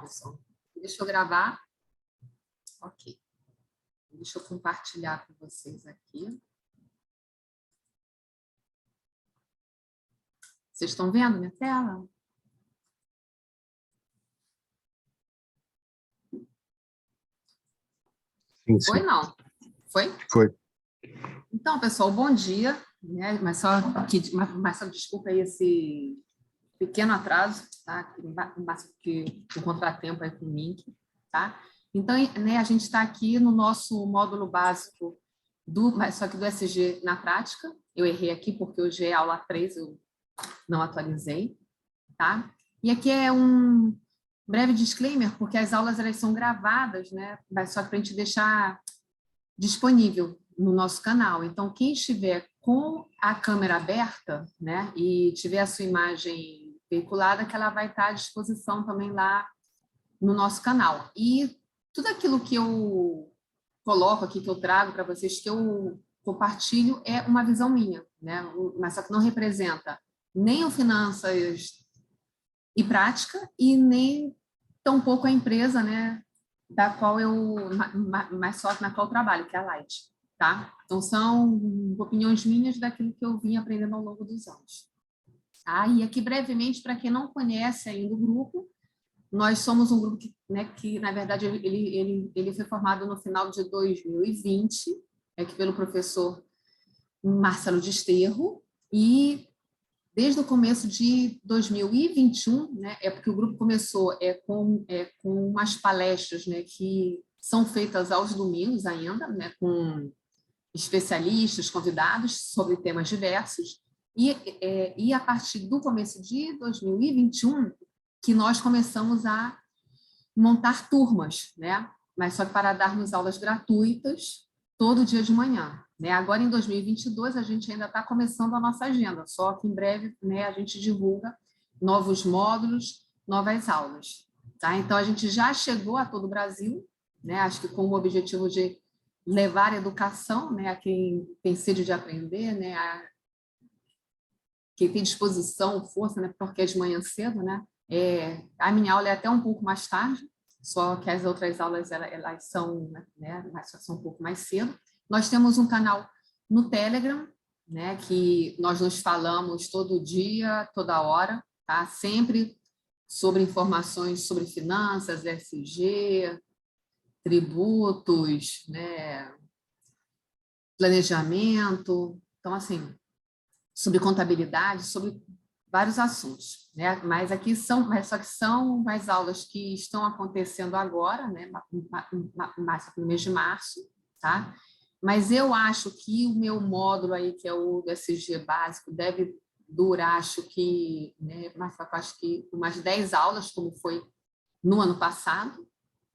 Robson. Deixa eu gravar. Ok. Deixa eu compartilhar com vocês aqui. Vocês estão vendo minha tela? Sim, Foi, não? Foi? Foi. Então, pessoal, bom dia. Né? Mas só desculpa aí esse pequeno atraso, tá? Que um contratempo aí com o link, tá? Então, né, a gente está aqui no nosso módulo básico só que do SG na prática. Eu errei aqui porque hoje é aula 3, eu não atualizei, tá? E aqui é um breve disclaimer, porque as aulas elas são gravadas, né? Mas só para a gente deixar disponível no nosso canal. Então, quem estiver com a câmera aberta, né, e tiver a sua imagem veiculada, que ela vai estar à disposição também lá no nosso canal. E tudo aquilo que eu coloco aqui, que eu trago para vocês, que eu compartilho, é uma visão minha, né? Mas só que não representa nem o Finanças e Prática e nem tampouco a empresa, né, da qual na qual eu trabalho, que é a Light, tá? Então, são opiniões minhas daquilo que eu vim aprendendo ao longo dos anos. Tá? E aqui, brevemente, para quem não conhece ainda o grupo, nós somos um grupo que, né, que na verdade, ele foi formado no final de 2020, aqui pelo professor Marcelo Desterro, e desde o começo de 2021, né, é porque o grupo começou com umas palestras, né, que são feitas aos domingos ainda, né, com especialistas, convidados sobre temas diversos, e a partir do começo de 2021 que nós começamos a montar turmas, né, mas só para darmos aulas gratuitas todo dia de manhã. Né? Agora, em 2022, a gente ainda está começando a nossa agenda, só que em breve, né, a gente divulga novos módulos, novas aulas. Tá? Então, a gente já chegou a todo o Brasil, né, acho que com o objetivo de levar educação, né, a quem tem sede de aprender, né, a quem tem disposição, força, né, porque é de manhã cedo. Né? A minha aula é até um pouco mais tarde, só que as outras aulas elas são, né, são um pouco mais cedo. Nós temos um canal no Telegram, né, que nós nos falamos todo dia, toda hora, tá? Sempre sobre informações sobre finanças, SG, tributos, né, planejamento, então, assim, sobre contabilidade, sobre vários assuntos, né? Mas aqui só que são mais aulas que estão acontecendo agora, né? Mais no mês de março, tá? Mas eu acho que o meu módulo aí, que é o do SG básico, deve durar, acho que, né, acho que umas 10 aulas, como foi no ano passado,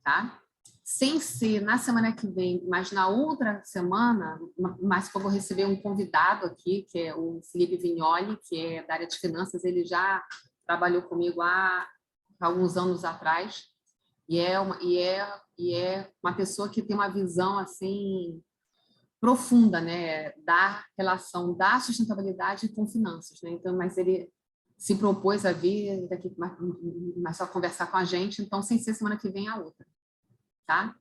tá? Sem ser na semana que vem, mas na outra semana, mas eu vou receber um convidado aqui, que é o Felipe Vignoli, que é da área de finanças. Ele já trabalhou comigo há alguns anos atrás, e é uma pessoa que tem uma visão assim profunda, né, da relação da sustentabilidade com finanças, né? Então, mas ele se propôs a vir daqui, mas só conversar com a gente, então, sem ser semana que vem a outra. Tá?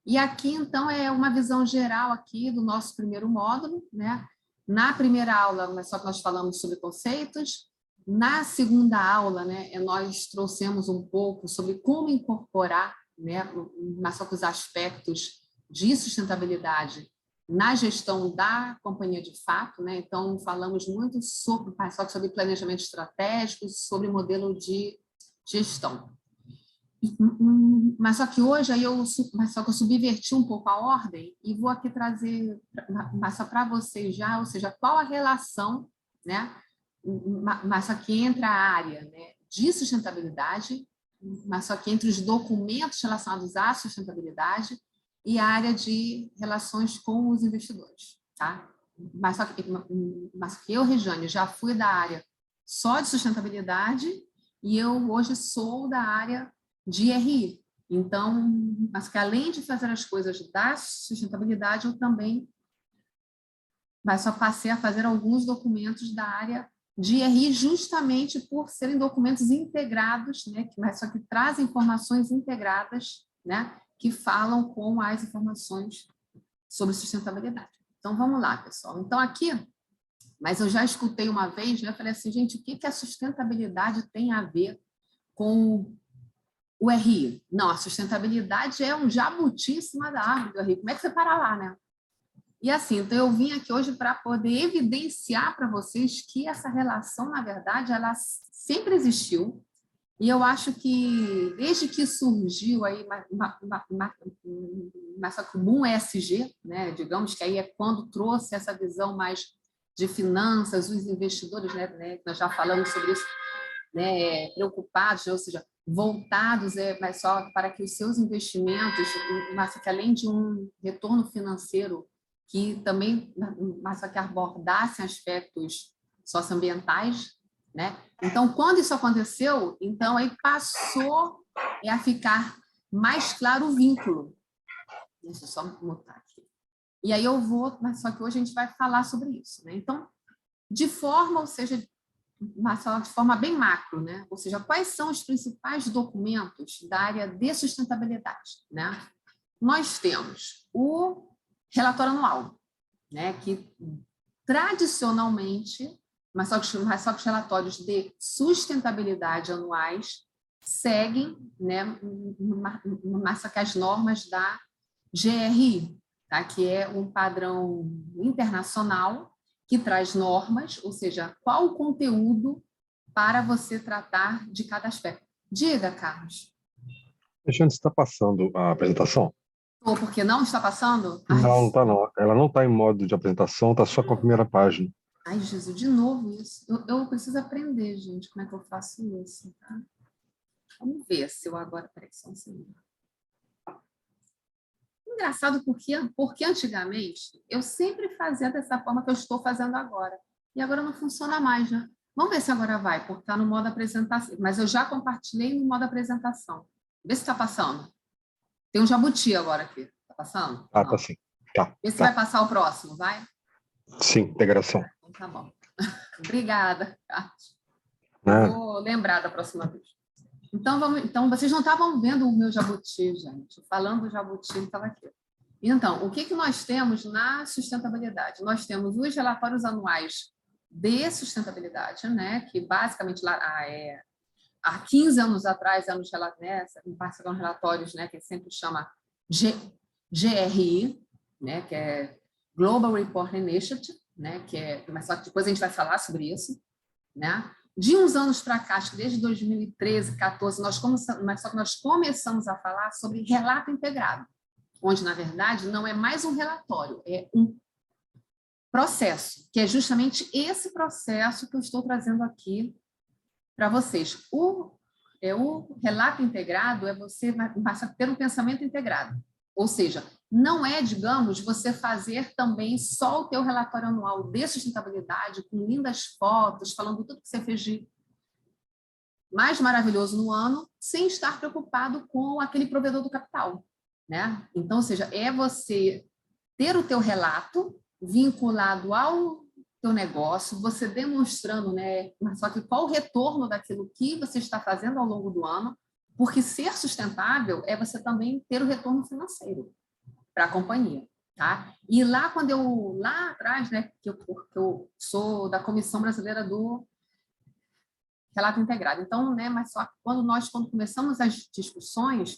E aqui, então, é uma visão geral aqui do nosso primeiro módulo, né? Na primeira aula, mas só que nós falamos sobre conceitos. Na segunda aula, né, nós trouxemos um pouco sobre como incorporar, né, mas só que os aspectos de sustentabilidade na gestão da companhia de fato, né? Então, falamos muito sobre planejamento estratégico, sobre modelo de gestão. Mas só que hoje eu subverti um pouco a ordem e vou aqui trazer, mas só para vocês já, ou seja, qual a relação, né, mas só que entre a área, né, de sustentabilidade, mas só que entre os documentos relacionados à sustentabilidade e a área de relações com os investidores, tá? Mas só que eu, Regiane, já fui da área só de sustentabilidade e eu hoje sou da área de RI. Então, mas que além de fazer as coisas da sustentabilidade, eu também só passei a fazer alguns documentos da área de RI justamente por serem documentos integrados, né, mas só que trazem informações integradas, né, que falam com as informações sobre sustentabilidade. Então, vamos lá, pessoal. Então, aqui, mas eu já escutei uma vez, né, eu falei assim, gente, o que a sustentabilidade tem a ver com o RI? Não, a sustentabilidade é um jabuti em cima da árvore do RI. Como é que você para lá, né? E assim, então eu vim aqui hoje para poder evidenciar para vocês que essa relação, na verdade, ela sempre existiu. E eu acho que desde que surgiu aí mais comum ESG, né, digamos que aí é quando trouxe essa visão mais de finanças, os investidores, né, nós já falamos sobre isso, né, preocupados, ou seja, voltados mas só para que os seus investimentos, mas que além de um retorno financeiro que também, mas só que abordassem aspectos socioambientais, né? Então, quando isso aconteceu, então aí passou a ficar mais claro o vínculo. Deixa eu só mutar aqui. E aí eu vou, mas só que hoje a gente vai falar sobre isso, né? Então, de forma, ou seja, mas de forma bem macro, né? Ou seja, quais são os principais documentos da área de sustentabilidade, né? Nós temos o relatório anual, né? Que tradicionalmente, mas só que os relatórios de sustentabilidade anuais seguem, né? Mas só que as normas da GRI, tá? Que é um padrão internacional que traz normas, ou seja, qual o conteúdo para você tratar de cada aspecto. Diga, Carlos. Alexandre, está passando a apresentação? Ou porque não está passando? Não, não está não. Ela não está em modo de apresentação, está só com a primeira página. Ai, Jesus, de novo isso. Eu preciso aprender, gente, como é que eu faço isso, tá? Vamos ver se eu agora... Peraí, só um segundo. Engraçado porque antigamente eu sempre fazia dessa forma que eu estou fazendo agora. E agora não funciona mais, né? Vamos ver se agora vai, porque está no modo apresentação. Mas eu já compartilhei no modo apresentação. Vê se está passando. Tem um jabuti agora aqui. Está passando? Ah, Não. tá sim. Tá, Vê se tá. vai passar o próximo, vai? Sim, integração. Então tá bom. Obrigada, Carlos. Eu Né? vou lembrar da próxima vez. Então, vocês não estavam vendo o meu jabuti, gente. Falando do jabuti, ele estava aqui. Então, o que nós temos na sustentabilidade? Nós temos os relatórios anuais de sustentabilidade, né, que basicamente lá, há 15 anos atrás eram os relatórios, né, que sempre chama GRI, né, que é Global Report Initiative, né, que é, mas só que depois a gente vai falar sobre isso, né? De uns anos para cá, acho que desde 2013, 14, nós começamos a falar sobre relato integrado, onde, na verdade, não é mais um relatório, é um processo, que é justamente esse processo que eu estou trazendo aqui para vocês. O relato integrado é você ter um pensamento integrado, ou seja, não é, digamos, você fazer também só o teu relatório anual de sustentabilidade, com lindas fotos, falando tudo que você fez de mais maravilhoso no ano, sem estar preocupado com aquele provedor do capital, né? Então, ou seja, é você ter o teu relato vinculado ao teu negócio, você demonstrando, né, mas só que qual o retorno daquilo que você está fazendo ao longo do ano, porque ser sustentável é você também ter o retorno financeiro para a companhia, tá? E lá lá atrás, né, que eu sou da Comissão Brasileira do Relato Integrado. Então, né, mas só que quando começamos as discussões,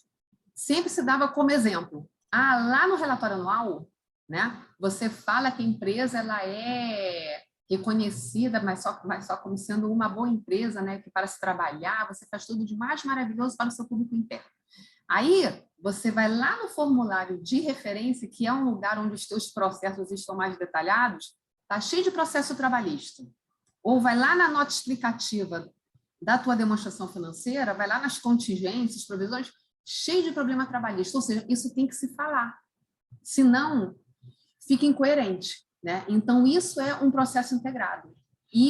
sempre se dava como exemplo. Lá no relatório anual, né, você fala que a empresa ela é reconhecida, mas só como sendo uma boa empresa, né, que para se trabalhar, você faz tudo de mais maravilhoso para o seu público interno. Aí, você vai lá no formulário de referência, que é um lugar onde os teus processos estão mais detalhados, está cheio de processo trabalhista. Ou vai lá na nota explicativa da tua demonstração financeira, vai lá nas contingências, provisões, cheio de problema trabalhista. Ou seja, isso tem que se falar. Senão, fica incoerente, né? Então, isso é um processo integrado.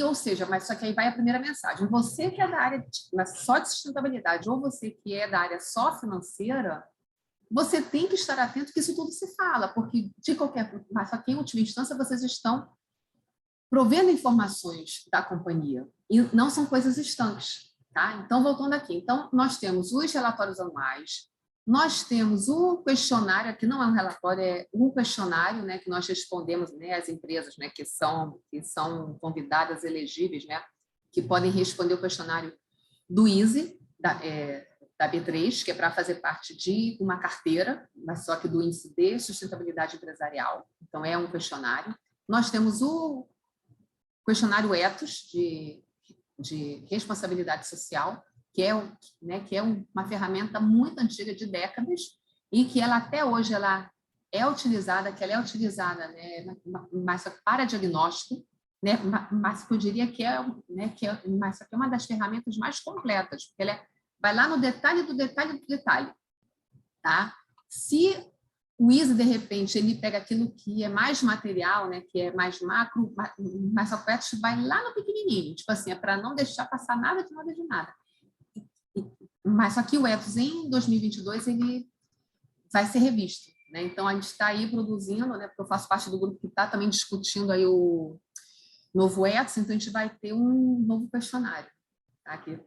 Ou seja, mas só que aí vai a primeira mensagem. Você que é da área só de sustentabilidade ou você que é da área só financeira, você tem que estar atento que isso tudo se fala, porque de qualquer, mas só que em última instância vocês estão provendo informações da companhia, e não são coisas estanques, tá? Então, voltando aqui, então, nós temos os relatórios anuais, nós temos o questionário, que não é um relatório, é um questionário, né, que nós respondemos, né, às empresas, né, que são convidadas elegíveis, né, que podem responder o questionário do ISE, da B3, que é para fazer parte de uma carteira, mas só que do Índice de Sustentabilidade Empresarial. Então, é um questionário. Nós temos o questionário Ethos, de responsabilidade social, que é uma ferramenta muito antiga, de décadas, e que ela até hoje ela é utilizada, né, mas para diagnóstico, né, mas eu diria que é uma das ferramentas mais completas, porque ela vai lá no detalhe do detalhe do detalhe, tá? Se o ISO, de repente, ele pega aquilo que é mais material, né, que é mais macro, mas o Ethos vai lá no pequenininho, tipo assim, é para não deixar passar nada de nada de nada. Mas só que o Ethos, em 2022, ele vai ser revisto, né? Então, a gente está aí produzindo, né, porque eu faço parte do grupo que está também discutindo aí o novo Ethos, então a gente vai ter um novo questionário, tá? Que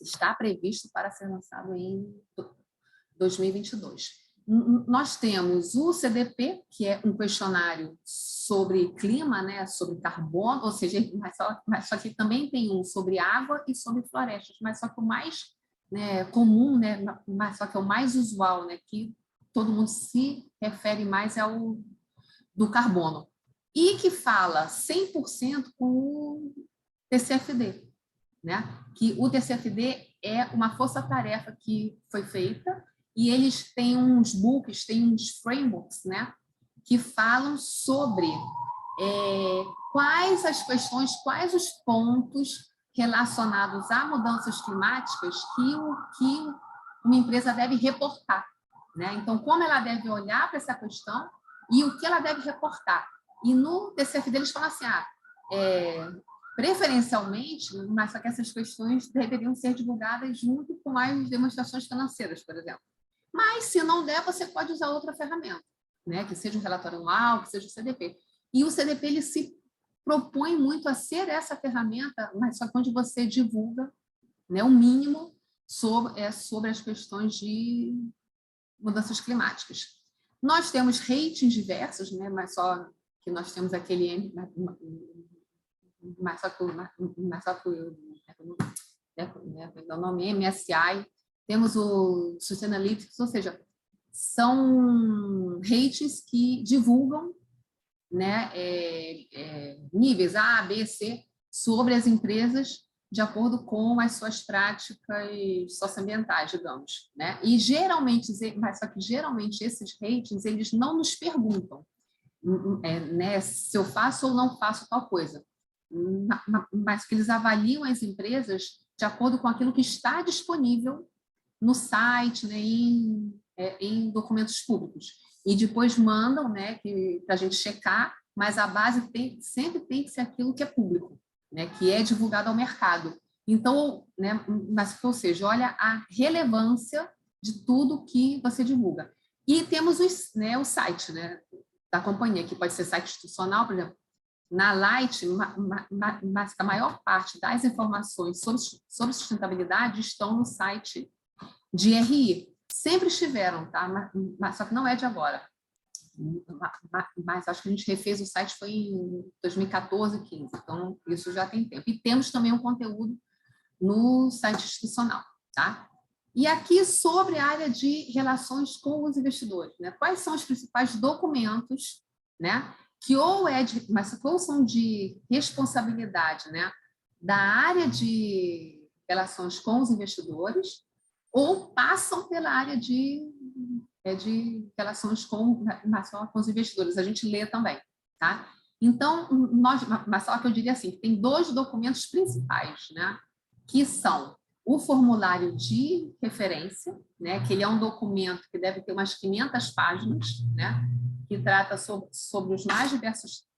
está previsto para ser lançado em 2022. Nós temos o CDP, que é um questionário sobre clima, né, sobre carbono, ou seja, mas só que também tem um sobre água e sobre florestas, mas só que o mais, né, comum, né, mas só que é o mais usual, né, que todo mundo se refere mais é o do carbono, e que fala 100% com o TCFD, né? Que o TCFD é uma força-tarefa que foi feita, e eles têm uns books, têm uns frameworks, né, que falam sobre quais as questões, quais os pontos relacionados a mudanças climáticas que uma empresa deve reportar, né? Então, como ela deve olhar para essa questão e o que ela deve reportar. E no TCFD eles falam assim, preferencialmente, mas só que essas questões deveriam ser divulgadas junto com as demonstrações financeiras, por exemplo. Mas, se não der, você pode usar outra ferramenta, né? Que seja um relatório anual, que seja o CDP. E o CDP ele se propõe muito a ser essa ferramenta, mas só que onde você divulga, né, o mínimo sobre as questões de mudanças climáticas. Nós temos ratings diversos, né? Mas só que nós temos aquele... Mas só que o nome MSI, temos o Sustainalytics, ou seja, são ratings que divulgam, né, níveis A, B, C sobre as empresas de acordo com as suas práticas socioambientais, digamos, né? E geralmente, mas só que geralmente esses ratings eles não nos perguntam, né, se eu faço ou não faço tal coisa, mas que eles avaliam as empresas de acordo com aquilo que está disponível no site, né, em documentos públicos. E depois mandam, né, para a gente checar, mas a base sempre tem que ser aquilo que é público, né, que é divulgado ao mercado. Então, né, mas, ou seja, olha a relevância de tudo que você divulga. E temos o site, né, da companhia, que pode ser site institucional, por exemplo. Na Light, mas a maior parte das informações sobre sustentabilidade estão no site de RI. Sempre estiveram, tá? Mas só que não é de agora. Mas acho que a gente refez o site foi em 2014, 15, então isso já tem tempo. E temos também um conteúdo no site institucional, tá? E aqui sobre a área de relações com os investidores, né? Quais são os principais documentos, né? Que ou são de responsabilidade, né, da área de relações com os investidores, ou passam pela área de relações com os investidores. A gente lê também, tá? Então, mas só que eu diria assim, que tem dois documentos principais, né, que são o formulário de referência, né, que ele é um documento que deve ter umas 500 páginas, né, que trata sobre os mais diversos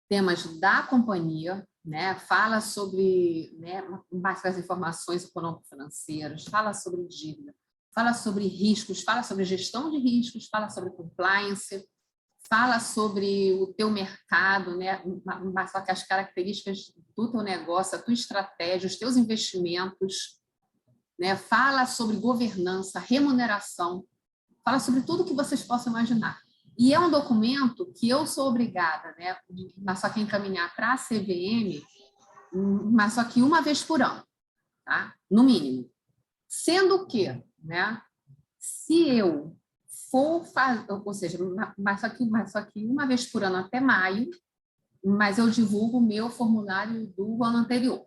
temas da companhia, né? Fala sobre, né, mais das informações econômico-financeiras, fala sobre dívida, fala sobre riscos, fala sobre gestão de riscos, fala sobre compliance, fala sobre o teu mercado, né? Mas só que as características do teu negócio, a tua estratégia, os teus investimentos, né? Fala sobre governança, remuneração, fala sobre tudo que vocês possam imaginar. E é um documento que eu sou obrigada, né? Mas só que encaminhar para a CVM, mas só que uma vez por ano, tá? No mínimo. Sendo que, né? Se eu for fazer, ou seja, mas só que uma vez por ano até maio, mas eu divulgo o meu formulário do ano anterior,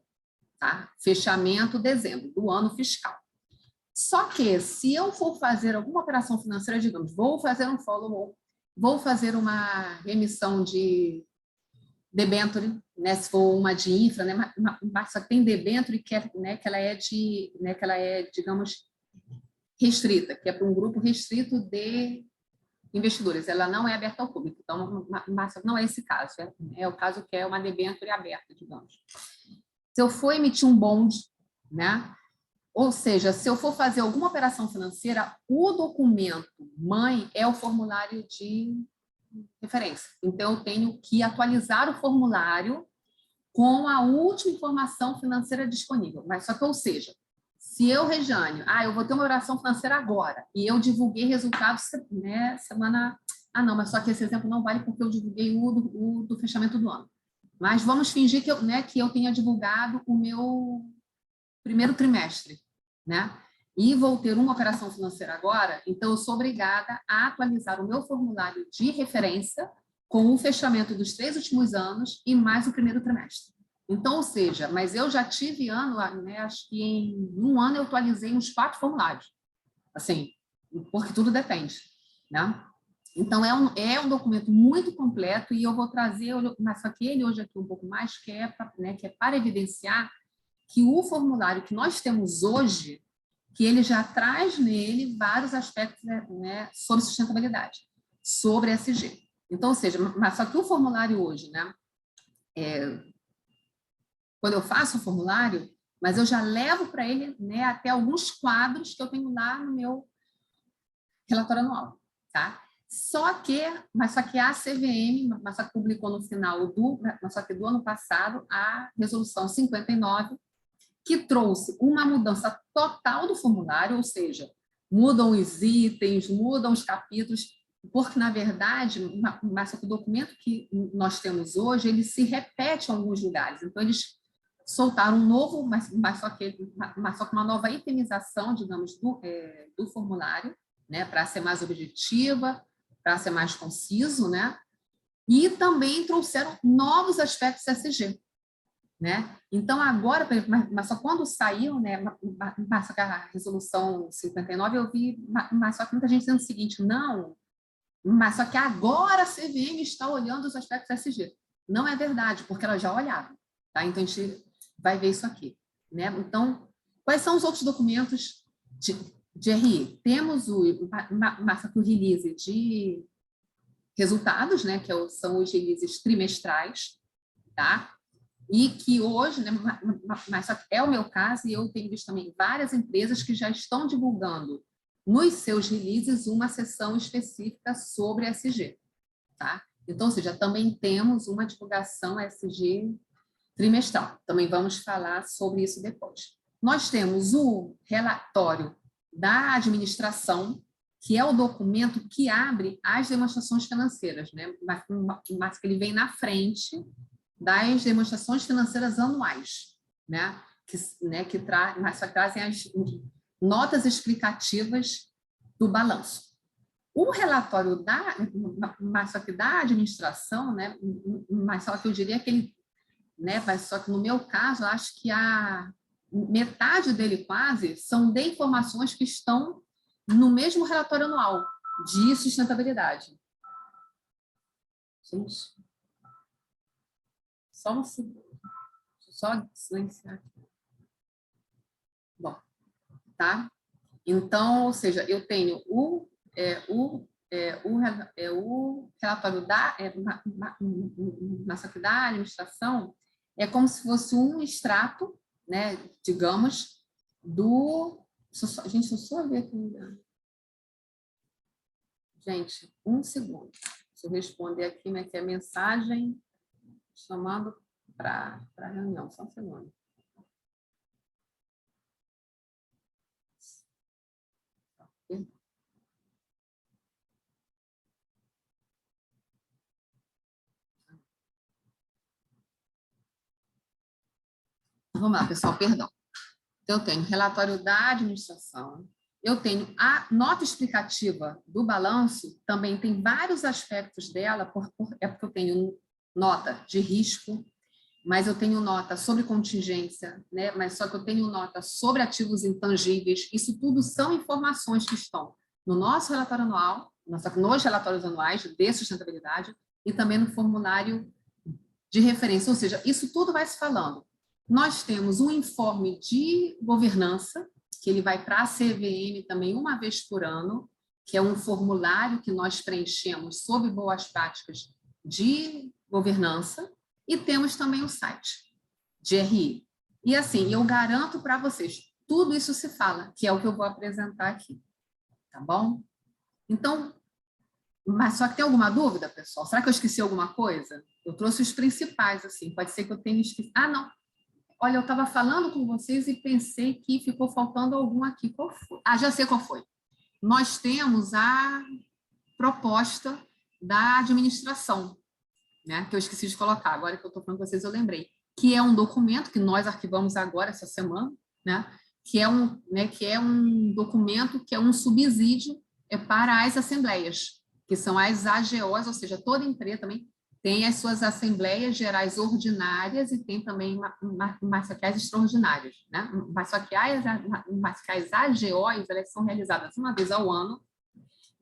tá? Fechamento dezembro, do ano fiscal. Só que, se eu for fazer alguma operação financeira, digamos, vou fazer um follow-on, vou fazer uma remissão de debênture, né, se for uma de infra, né, mas só tem debênture que, né, que ela é, digamos, restrita, que é para um grupo restrito de investidores, ela não é aberta ao público, então, mas não é esse caso, é o caso que é uma debênture aberta, digamos. Se eu for emitir um bond, né, ou seja, se eu for fazer alguma operação financeira, o documento mãe é o formulário de referência. Então, eu tenho que atualizar o formulário com a última informação financeira disponível. Mas só que, ou seja, se eu, Regiane, eu vou ter uma operação financeira agora e eu divulguei resultados, né, semana... não, mas só que esse exemplo não vale porque eu divulguei o do fechamento do ano. Mas vamos fingir que eu tenha divulgado o meu primeiro trimestre, né? E vou ter uma operação financeira agora, então eu sou obrigada a atualizar o meu formulário de referência com o fechamento dos 3 últimos anos e mais o primeiro trimestre. Então, ou seja, mas eu já tive ano, né, acho que em um ano eu atualizei uns 4 formulários, assim, porque tudo depende, né? Então, é um documento muito completo e eu vou trazer, mas só que ele hoje aqui um pouco mais, que é para evidenciar que o formulário que nós temos hoje, que ele já traz nele vários aspectos, né, sobre sustentabilidade, sobre ESG. Então, ou seja, mas só que o formulário hoje, né, quando eu faço o formulário, mas eu já levo para ele, né, até alguns quadros que eu tenho lá no meu relatório anual, tá? Mas só que a CVM, mas só que publicou no final do ano passado a resolução 59, que trouxe uma mudança total do formulário, ou seja, mudam os itens, mudam os capítulos, porque, na verdade, mas o documento que nós temos hoje, ele se repete em alguns lugares. Então, eles soltaram um novo, mas só que uma nova itemização, digamos, do formulário, né, para ser mais objetiva, para ser mais conciso, né? E também trouxeram novos aspectos ESG. Né? Então, agora, mas só quando saiu, né, mas só que a resolução 59, eu vi, mas só que muita gente dizendo o seguinte, não, mas só que agora a CVM está olhando os aspectos ESG. Não é verdade, porque ela já olhava. Tá? Então, a gente vai ver isso aqui. Né? Então, quais são os outros documentos de RI? Temos o release de resultados, né, que são os releases trimestrais, tá? E que hoje, né, mas é o meu caso, e eu tenho visto também várias empresas que já estão divulgando nos seus releases uma seção específica sobre ESG. Tá? Então, ou seja, também temos uma divulgação ESG trimestral. Também vamos falar sobre isso depois. Nós temos o relatório da administração, que é o documento que abre as demonstrações financeiras, né? Mas que ele vem na frente das demonstrações financeiras anuais, né? Que trazem as notas explicativas do balanço. O relatório mas só que da administração, né? Mas só que eu diria que ele, né? Mas só que no meu caso, eu acho que a metade dele quase são de informações que estão no mesmo relatório anual de sustentabilidade. Gente, só um segundo. Só silenciar aqui. Bom, tá? Então, ou seja, eu tenho o relatório da administração, é como se fosse um extrato, né, digamos, do... Gente, eu só ver aqui. Gente, um segundo. Deixa eu responder aqui, né, que é mensagem chamando para a reunião. Só um segundo. Vamos lá, pessoal, perdão. Eu tenho relatório da administração, eu tenho a nota explicativa do balanço, também tem vários aspectos dela, é porque eu tenho nota de risco, mas eu tenho nota sobre contingência, né? Mas só que eu tenho nota sobre ativos intangíveis, isso tudo são informações que estão no nosso relatório anual, nos relatórios anuais de sustentabilidade e também no formulário de referência, ou seja, isso tudo vai se falando. Nós temos um informe de governança, que ele vai para a CVM também uma vez por ano, que é um formulário que nós preenchemos sobre boas práticas de governança, e temos também o site de RI. E assim, eu garanto para vocês, tudo isso se fala, que é o que eu vou apresentar aqui, tá bom? Então, mas só que tem alguma dúvida, pessoal? Será que eu esqueci alguma coisa? Eu trouxe os principais, assim, pode ser que eu tenha esquecido. Ah, não. Olha, eu estava falando com vocês e pensei que ficou faltando algum aqui. Qual foi? Ah, já sei qual foi. Nós temos a proposta da administração, né? Que eu esqueci de colocar, agora que eu estou falando com vocês, eu lembrei. Que é um documento que nós arquivamos agora, essa semana, né? Que é um documento que é um subsídio para as assembleias, que são as AGOs, ou seja, toda empresa também tem as suas assembleias gerais ordinárias e tem também mais só que as extraordinárias, né? Mas só que as AGOs, elas são realizadas uma vez ao ano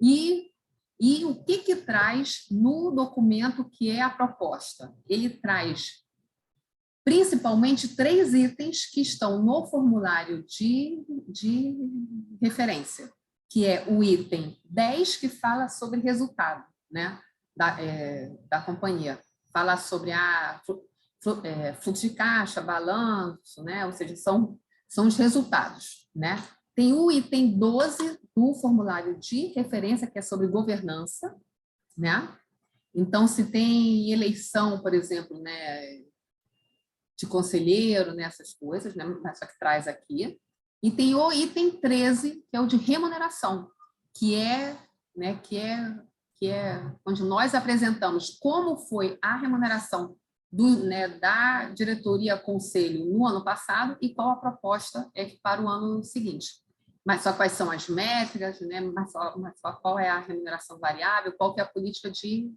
e o que traz no documento que é a proposta? Ele traz principalmente 3 itens que estão no formulário de referência, que é o item 10, que fala sobre resultado, né? Da companhia, falar sobre fluxo de caixa, balanço, né? Ou seja, são os resultados, né? Tem o item 12 do formulário de referência, que é sobre governança, né? Então, se tem eleição, por exemplo, né, de conselheiro, né, essas coisas, né? Só que traz aqui. E tem o item 13, que é o de remuneração, que é onde nós apresentamos como foi a remuneração da diretoria conselho no ano passado e qual a proposta para o ano seguinte. Mas só quais são as métricas, né? mas só qual é a remuneração variável, qual que é a política de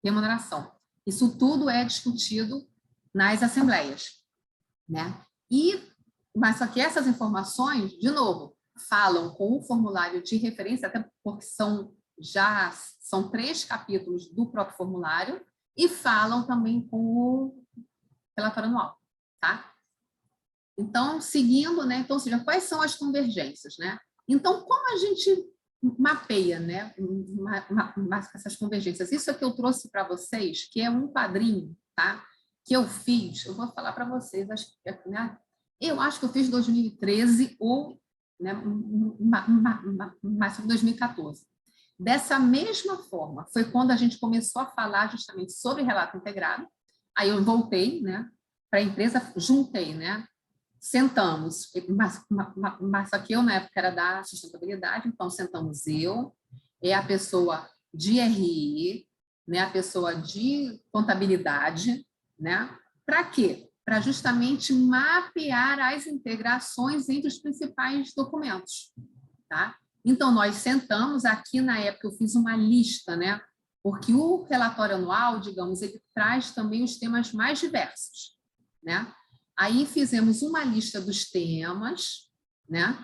remuneração. Isso tudo é discutido nas assembleias, né? Mas só que essas informações, de novo, falam com o formulário de referência, até porque são 3 capítulos do próprio formulário, e falam também com o relatório anual, tá? Então, seguindo, né? Então, ou seja, quais são as convergências, né? Então, como a gente mapeia, né? Essas convergências? Isso é que eu trouxe para vocês, que é um quadrinho, tá? Que eu fiz, eu vou falar para vocês, né? Eu acho que eu fiz 2013 ou, né, mais sobre 2014. Dessa mesma forma, foi quando a gente começou a falar justamente sobre relato integrado. Aí eu voltei, né, para a empresa, juntei, né, sentamos, mas só que eu na época era da sustentabilidade, então sentamos eu, a pessoa de RI, né, a pessoa de contabilidade, né, para quê? Para justamente mapear as integrações entre os principais documentos, tá? Então, nós sentamos aqui, na época, eu fiz uma lista, né? Porque o relatório anual, digamos, ele traz também os temas mais diversos, né? Aí fizemos uma lista dos temas, né?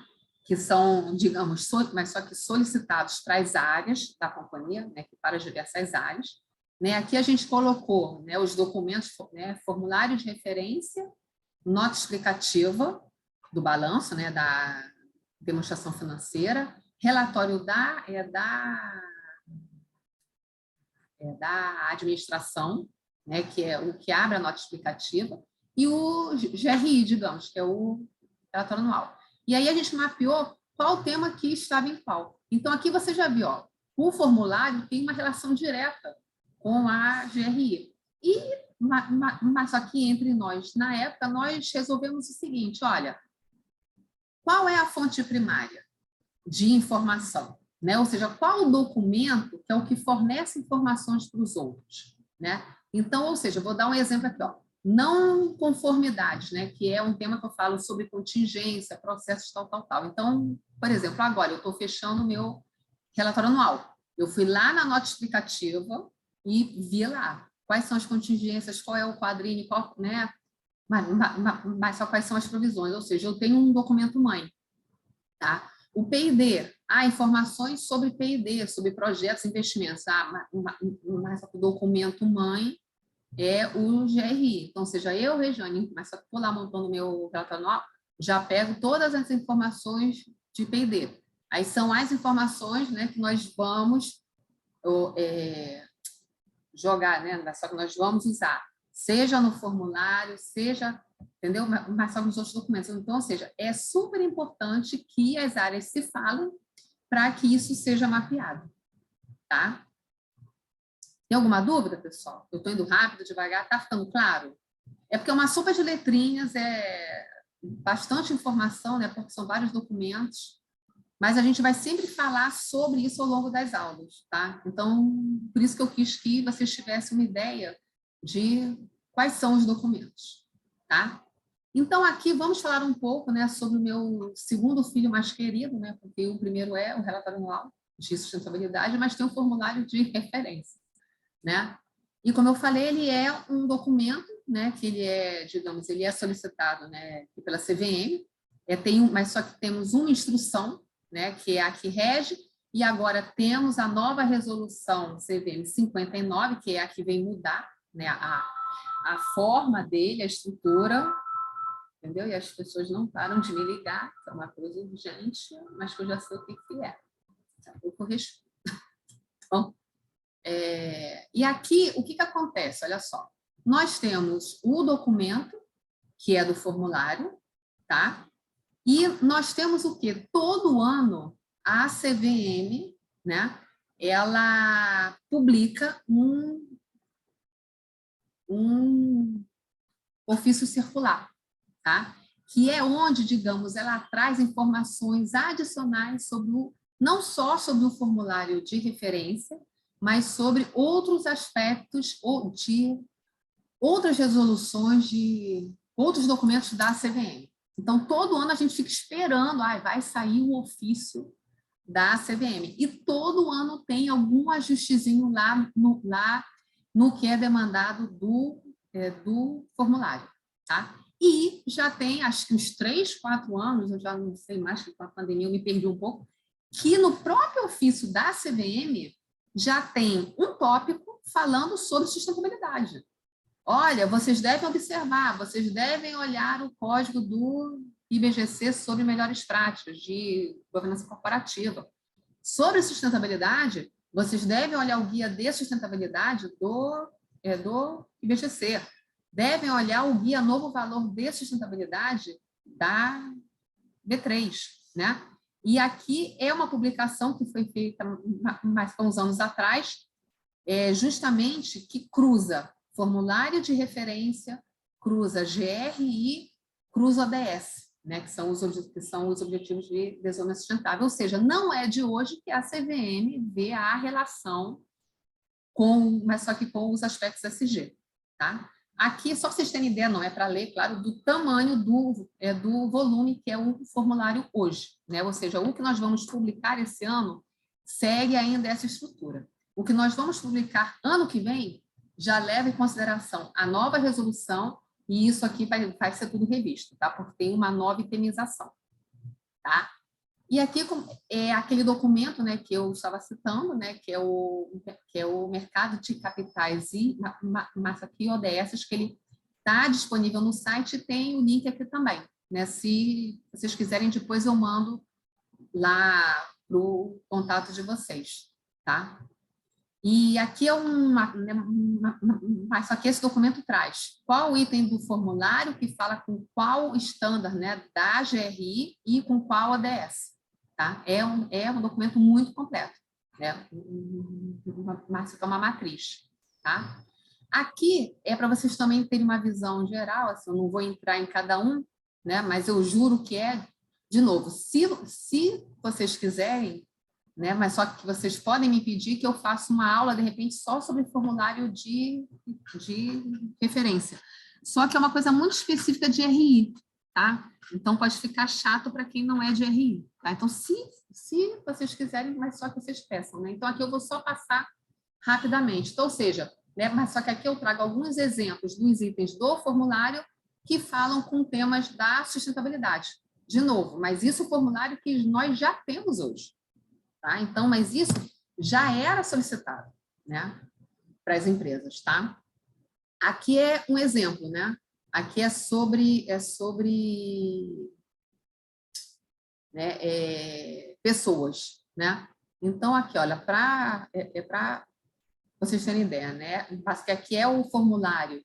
Que são, digamos, mas só que solicitados para as áreas da companhia, né? Para as diversas áreas. Né? Aqui a gente colocou, né, os documentos, né, formulário de referência, nota explicativa do balanço, né, da demonstração financeira, relatório da administração, né, que é o que abre a nota explicativa, e o GRI, digamos, que é o relatório anual. E aí a gente mapeou qual o tema que estava em qual. Então, aqui você já viu, ó, o formulário tem uma relação direta com a GRI. Mas só que entre nós, na época, nós resolvemos o seguinte, olha, qual é a fonte primária de informação? Né? Ou seja, qual o documento que é o que fornece informações para os outros? Né? Então, ou seja, vou dar um exemplo aqui, ó. Não conformidades, né? Que é um tema que eu falo sobre contingência, processos tal. Então, por exemplo, agora eu estou fechando o meu relatório anual. Eu fui lá na nota explicativa e vi lá quais são as contingências, qual é o quadrinho, qual, né? Mas só quais são as provisões, ou seja, eu tenho um documento mãe, tá? O P&D, informações sobre P&D, sobre projetos e investimentos, mas o documento mãe é o GRI, então, seja eu, Regiane, mas só que estou lá montando o meu relatório anual, já pego todas as informações de P&D. Aí são as informações, né, que nós vamos jogar, né, só que nós vamos usar, seja no formulário, seja, entendeu? Mas só nos outros documentos. Então, ou seja, é super importante que as áreas se falem para que isso seja mapeado, tá? Tem alguma dúvida, pessoal? Eu estou indo rápido, devagar, está ficando claro? É porque é uma sopa de letrinhas, é bastante informação, né? Porque são vários documentos, mas a gente vai sempre falar sobre isso ao longo das aulas, tá? Então, por isso que eu quis que vocês tivessem uma ideia de quais são os documentos, tá? Então, aqui vamos falar um pouco, né, sobre o meu segundo filho mais querido, né? Porque o primeiro é o relatório anual de sustentabilidade, mas tem um formulário de referência, né? E como eu falei, ele é um documento, né, que ele é, digamos, ele é solicitado, né, pela CVM, mas só que temos uma instrução, né, que é a que rege, e agora temos a nova resolução CVM 59, que é a que vem mudar, né, a forma dele, a estrutura, entendeu? E as pessoas não param de me ligar, que é uma coisa urgente, mas que eu já sei o que é. Eu correspondo. Então, e aqui, o que acontece? Olha só, nós temos o documento, que é do formulário, tá? E nós temos o quê? Todo ano, a CVM, né, ela publica um ofício circular, tá? Que é onde, digamos, ela traz informações adicionais sobre não só sobre o formulário de referência, mas sobre outros aspectos ou de outras resoluções de outros documentos da CVM. Então, todo ano a gente fica esperando, vai sair o ofício da CVM. E todo ano tem algum ajustezinho lá no que é demandado do formulário, tá? E já tem, acho que uns 3, 4 anos, eu já não sei mais, que com a pandemia eu me perdi um pouco, que no próprio ofício da CVM já tem um tópico falando sobre sustentabilidade. Olha, vocês devem observar, vocês devem olhar o código do IBGC sobre melhores práticas de governança corporativa. Sobre sustentabilidade, vocês devem olhar o guia de sustentabilidade do IBGC. Devem olhar o guia Novo Valor de Sustentabilidade da B3, né? E aqui é uma publicação que foi feita mais uns anos atrás, justamente que cruza formulário de referência, cruza GRI, cruza ODS, né, que são os Objetivos de Desenvolvimento Sustentável. Ou seja, não é de hoje que a CVM vê a relação mas só que com os aspectos SG, tá? Aqui, só para vocês terem ideia, não é para ler, claro, do tamanho do volume que é o formulário hoje, né? Ou seja, o que nós vamos publicar esse ano segue ainda essa estrutura. O que nós vamos publicar ano que vem já leva em consideração a nova resolução e isso aqui vai ser tudo revisto, tá? Porque tem uma nova itemização, tá? E aqui é aquele documento, né, que eu estava citando, né, que é o mercado de capitais e massa aqui ODS, que ele está disponível no site e tem o link aqui também, né? Se vocês quiserem, depois eu mando lá para o contato de vocês, tá? E aqui é mas só que esse documento traz qual item do formulário que fala com qual estándar, né, da GRI e com qual ODS. Tá? É um documento muito completo. né? Uma matriz, tá? Aqui é para vocês também terem uma visão geral, assim, eu não vou entrar em cada um, né? Mas eu juro que de novo, se vocês quiserem, né? Mas só que vocês podem me pedir que eu faça uma aula, de repente, só sobre formulário de referência. Só que é uma coisa muito específica de RI, tá? Então, pode ficar chato para quem não é de RI, tá? Então, se vocês quiserem, mas só que vocês peçam, né? Então, aqui eu vou só passar rapidamente. Então, ou seja, né? Mas só que aqui eu trago alguns exemplos dos itens do formulário que falam com temas da sustentabilidade. De novo, mas isso é o formulário que nós já temos hoje, tá? Então, mas isso já era solicitado, né? Para as empresas, tá? Aqui é um exemplo, né? Aqui é sobre né, pessoas, né? Então, aqui, olha, para vocês terem ideia, né? Que aqui é o formulário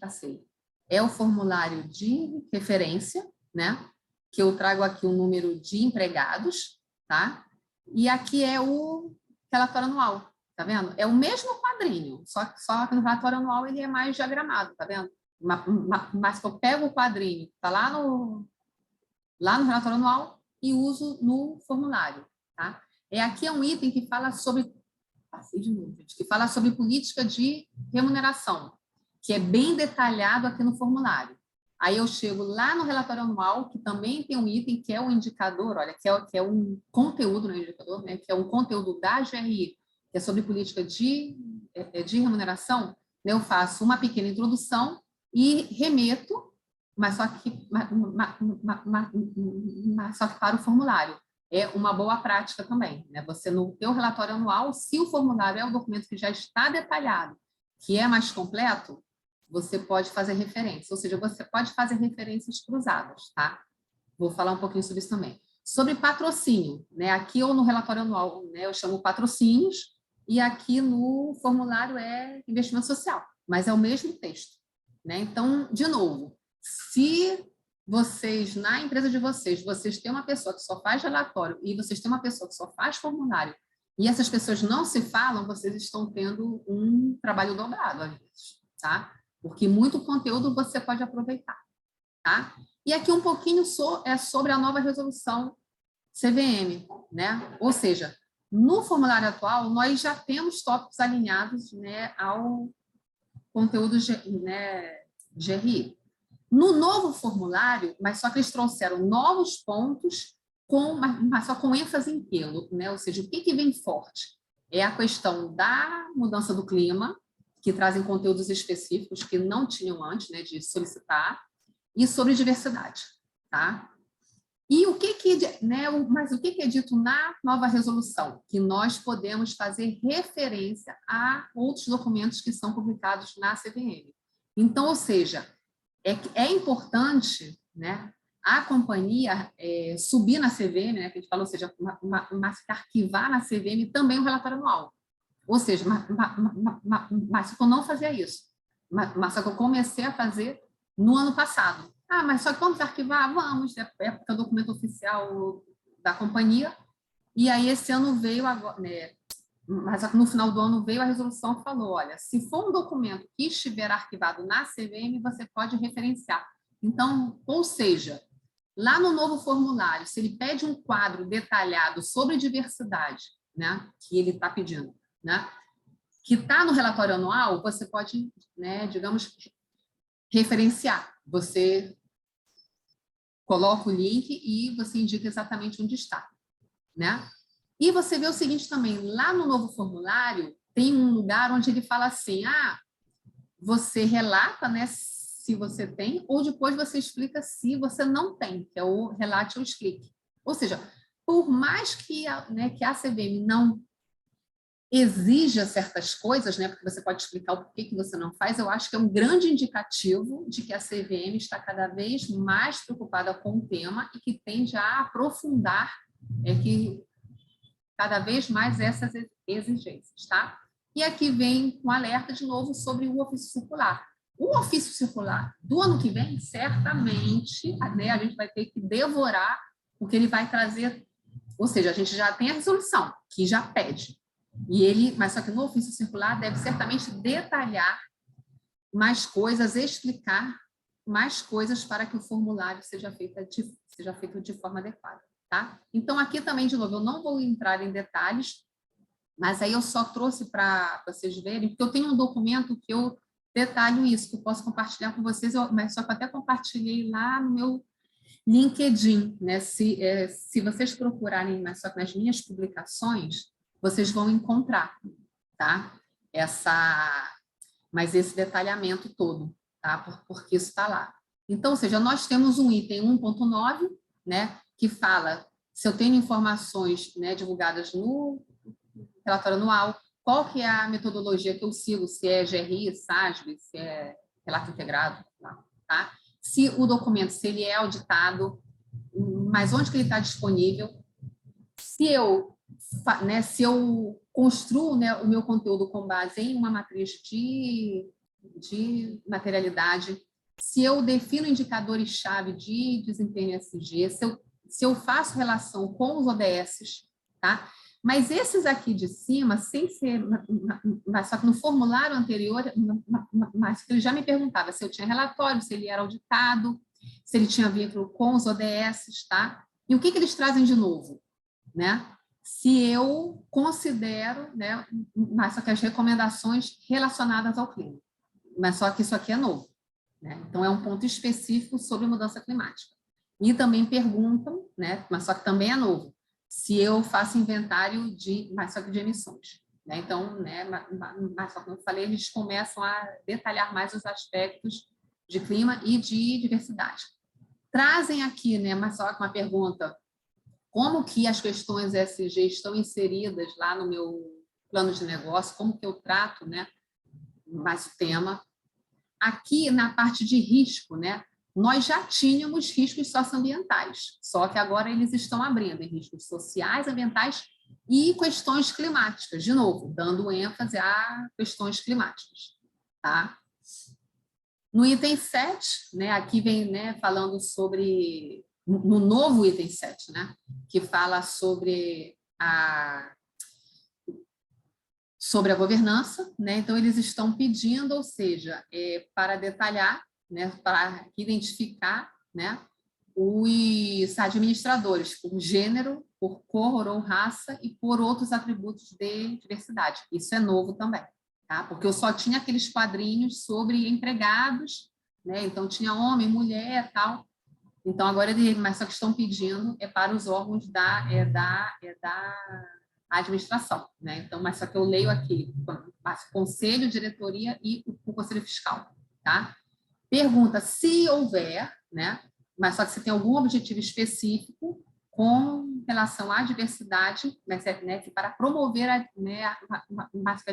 passei. É o formulário de referência, né? Que eu trago aqui o número de empregados, tá? E aqui é o relatório anual, tá vendo? É o mesmo quadrinho, só que no relatório anual ele é mais diagramado, tá vendo? Mas eu pego o quadrinho, tá lá no relatório anual e uso no formulário, tá? Aqui é um item que fala sobre, passei de novo, gente, que fala sobre política de remuneração, que é bem detalhado aqui no formulário. Aí eu chego lá no relatório anual, que também tem um item que é o indicador, olha, que é um conteúdo no indicador, né, que é um conteúdo da GRI, que é sobre política de remuneração, né, eu faço uma pequena introdução e remeto, mas só que para o formulário. É uma boa prática também, né? Você, no seu relatório anual, se o formulário é um documento que já está detalhado, que é mais completo, você pode fazer referência, ou seja, você pode fazer referências cruzadas, tá? Vou falar um pouquinho sobre isso também. Sobre patrocínio, né? Aqui ou no relatório anual, né, eu chamo patrocínios, e aqui no formulário é investimento social, mas é o mesmo texto, né? Então, de novo, se vocês, na empresa de vocês têm uma pessoa que só faz relatório e vocês têm uma pessoa que só faz formulário, e essas pessoas não se falam, vocês estão tendo um trabalho dobrado, às vezes, tá? Porque muito conteúdo você pode aproveitar, tá? E aqui um pouquinho é sobre a nova resolução CVM, né? Ou seja, no formulário atual, nós já temos tópicos alinhados, né, ao conteúdo, né, GRI. No novo formulário, mas só que eles trouxeram novos pontos, mas só com ênfase em quê? Né? Ou seja, o que vem forte? É a questão da mudança do clima, que trazem conteúdos específicos que não tinham antes, né, de solicitar, e sobre diversidade, tá? E mas o que é dito na nova resolução? Que nós podemos fazer referência a outros documentos que são publicados na CVM. Então, ou seja, é importante, né, a companhia subir na CVM, né, que a gente falou, ou seja, arquivar na CVM também o relatório anual. Ou seja, mas eu não fazia isso. Mas só que eu comecei a fazer no ano passado. Mas só que vamos arquivar? Vamos, é o documento oficial da companhia. E aí esse ano veio agora, né, mas no final do ano veio a resolução que falou, olha, se for um documento que estiver arquivado na CVM, você pode referenciar. Então, ou seja, lá no novo formulário, se ele pede um quadro detalhado sobre diversidade, né, que ele está pedindo, né, que está no relatório anual, você pode, né, digamos, referenciar. Você coloca o link e você indica exatamente onde está, né? E você vê o seguinte também, lá no novo formulário, tem um lugar onde ele fala assim, você relata, né, se você tem, ou depois você explica se você não tem, que é o relate ou explique. Ou seja, por mais que que a CVM não exija certas coisas, né, porque você pode explicar o porquê que você não faz, eu acho que é um grande indicativo de que a CVM está cada vez mais preocupada com o tema e que tende a aprofundar cada vez mais essas exigências, tá? E aqui vem um alerta de novo sobre o ofício circular. O ofício circular do ano que vem, certamente, né, a gente vai ter que devorar, porque ele vai trazer Ou seja, a gente já tem a resolução, que já pede. Mas só que no ofício circular deve certamente detalhar mais coisas, explicar mais coisas para que o formulário seja feito de forma adequada, tá? Então, aqui também, de novo, eu não vou entrar em detalhes, mas aí eu só trouxe para vocês verem, porque eu tenho um documento que eu detalho isso, que eu posso compartilhar com vocês, mas só que eu até compartilhei lá no meu LinkedIn, né? Se vocês procurarem, mas só que nas minhas publicações, vocês vão encontrar, tá? Mas esse detalhamento todo, tá? Porque isso está lá. Então, ou seja, nós temos um item 1.9, né? Que fala se eu tenho informações, né, divulgadas no relatório anual, qual que é a metodologia que eu sigo, se é GRI, SASB, se é relato integrado, tá? Se o documento, se ele é auditado, mas onde que ele está disponível, se eu construo, né, o meu conteúdo com base em uma matriz de materialidade, se eu defino indicadores-chave de desempenho SG, se eu faço relação com os ODSs, tá? Mas esses aqui de cima, sem ser, mas só que no formulário anterior, mas ele já me perguntava se eu tinha relatório, se ele era auditado, se ele tinha vínculo com os ODSs, tá? E o que eles trazem de novo, né? Se eu considero, né, mas só que as recomendações relacionadas ao clima, mas só que isso aqui é novo, né? Então é um ponto específico sobre mudança climática. E também perguntam, né, mas só que também é novo, se eu faço inventário mas só que de emissões, né? Então, né, mas só que como eu falei, eles começam a detalhar mais os aspectos de clima e de diversidade. Trazem aqui, né, mas só que uma pergunta, como que as questões ESG estão inseridas lá no meu plano de negócio, como que eu trato, né, mais o tema. Aqui, na parte de risco, né, nós já tínhamos riscos socioambientais, só que agora eles estão abrindo em riscos sociais, ambientais e questões climáticas, de novo, dando ênfase a questões climáticas, tá? No item 7, né, aqui vem, né, falando sobre, no novo item 7, né, que fala sobre a governança, né? Então eles estão pedindo, ou seja, para detalhar, né, para identificar, né, os administradores por gênero, por cor ou raça e por outros atributos de diversidade. Isso é novo também, tá? Porque eu só tinha aqueles quadrinhos sobre empregados, né? Então tinha homem, mulher, tal. Então agora mas só que estão pedindo para os órgãos da administração, né? Então, mas só que eu leio aqui, conselho, diretoria e o conselho fiscal, tá? Pergunta se houver, né? Mas só que se tem algum objetivo específico com relação à diversidade, né, para promover a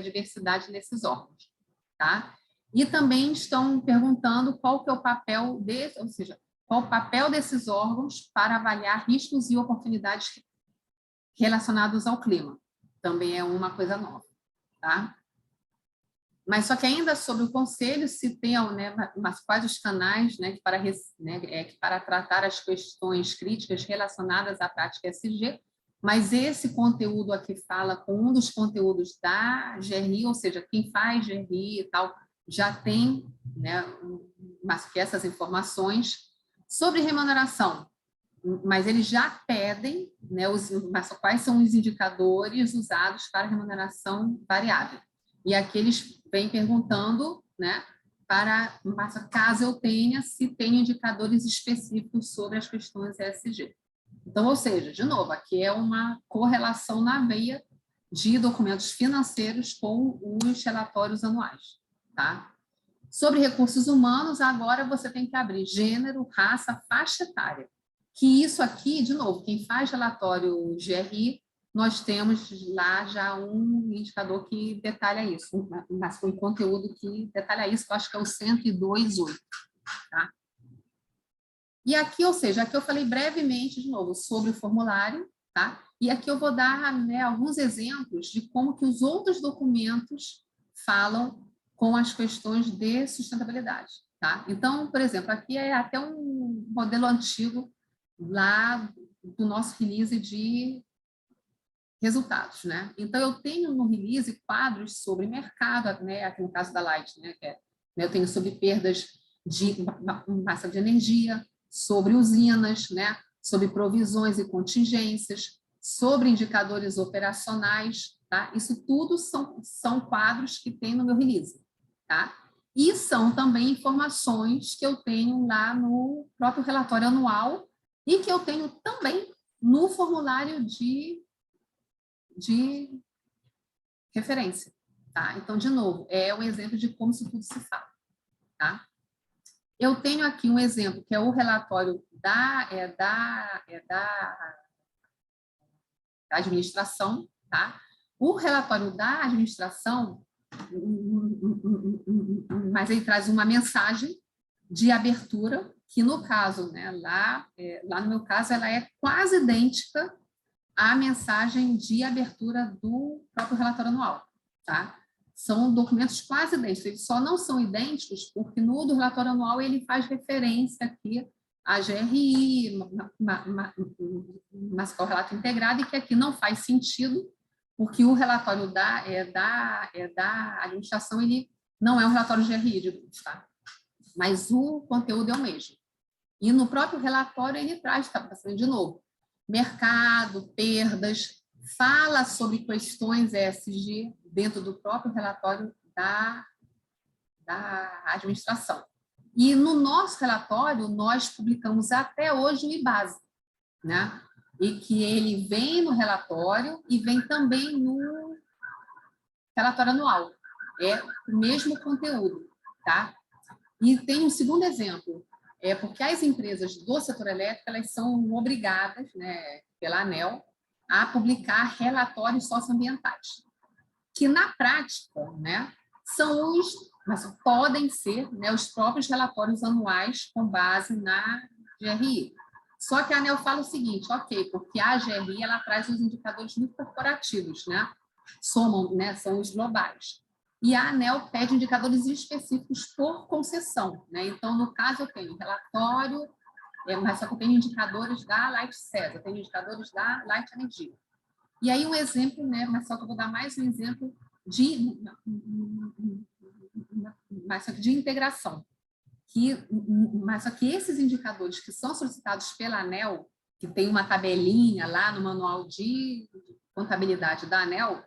diversidade nesses órgãos, tá? E também estão perguntando qual que é o papel ou seja, qual o papel desses órgãos para avaliar riscos e oportunidades relacionados ao clima. Também é uma coisa nova, tá? Mas só que ainda sobre o conselho, se tem, né, mas quais os canais, né, para tratar as questões críticas relacionadas à prática ESG, mas esse conteúdo aqui fala com um dos conteúdos da GRI, ou seja, quem faz GRI e tal, já tem, né, mas que essas informações sobre remuneração, mas eles já pedem, né, mas quais são os indicadores usados para remuneração variável. E aqui eles vêm perguntando, né, caso eu tenha, se tem indicadores específicos sobre as questões ESG. Então, ou seja, de novo, aqui é uma correlação na veia de documentos financeiros com os relatórios anuais, tá? Sobre recursos humanos, agora você tem que abrir gênero, raça, faixa etária. Que isso aqui, de novo, quem faz relatório GRI, nós temos lá já um indicador que detalha isso, mas com conteúdo que detalha isso, que eu acho que é o 102.8, tá? E aqui, ou seja, aqui eu falei brevemente, de novo, sobre o formulário, tá? E aqui eu vou dar, né, alguns exemplos de como que os outros documentos falam com as questões de sustentabilidade, tá? Então, por exemplo, aqui é até um modelo antigo lá do nosso release de resultados, né? Então, eu tenho no release quadros sobre mercado, né? Aqui no caso da Light, né? Eu tenho sobre perdas de massa de energia, sobre usinas, né? Sobre provisões e contingências, sobre indicadores operacionais, tá? Isso tudo são quadros que tem no meu release, tá? E são também informações que eu tenho lá no próprio relatório anual e que eu tenho também no formulário de referência, tá? Então, de novo, é um exemplo de como isso tudo se faz, tá? Eu tenho aqui um exemplo, que é o relatório da administração, tá? O relatório da administração, mas ele traz uma mensagem de abertura, que no caso, né, lá no meu caso, ela é quase idêntica à mensagem de abertura do próprio relatório anual, tá? São documentos quase idênticos, eles só não são idênticos porque no do relatório anual ele faz referência aqui à GRI, mas que é o relato integrado, e que aqui não faz sentido, porque o relatório da administração, ele não é um relatório GRI, digamos, tá? Mas o conteúdo é o mesmo. E no próprio relatório ele traz, tá passando de novo, mercado, perdas, fala sobre questões ESG dentro do próprio relatório da administração. E no nosso relatório, nós publicamos até hoje o IBASE, né? E que ele vem no relatório e vem também no relatório anual. É o mesmo conteúdo, tá? E tem um segundo exemplo, porque as empresas do setor elétrico, elas são obrigadas, né, pela ANEEL, a publicar relatórios socioambientais, que na prática, né, mas podem ser, né, os próprios relatórios anuais com base na GRI. Só que a ANEEL fala o seguinte, ok, porque a GRI ela traz os indicadores muito corporativos, né, somam, né, são os globais. E a ANEEL pede indicadores específicos por concessão, né? Então, no caso, eu tenho relatório, mas só que eu tenho indicadores da Light SES, eu tenho indicadores da Light Energia. E aí, um exemplo, né? Mas só que eu vou dar mais um exemplo de integração. Mas só que esses indicadores que são solicitados pela ANEEL, que tem uma tabelinha lá no manual de contabilidade da ANEEL,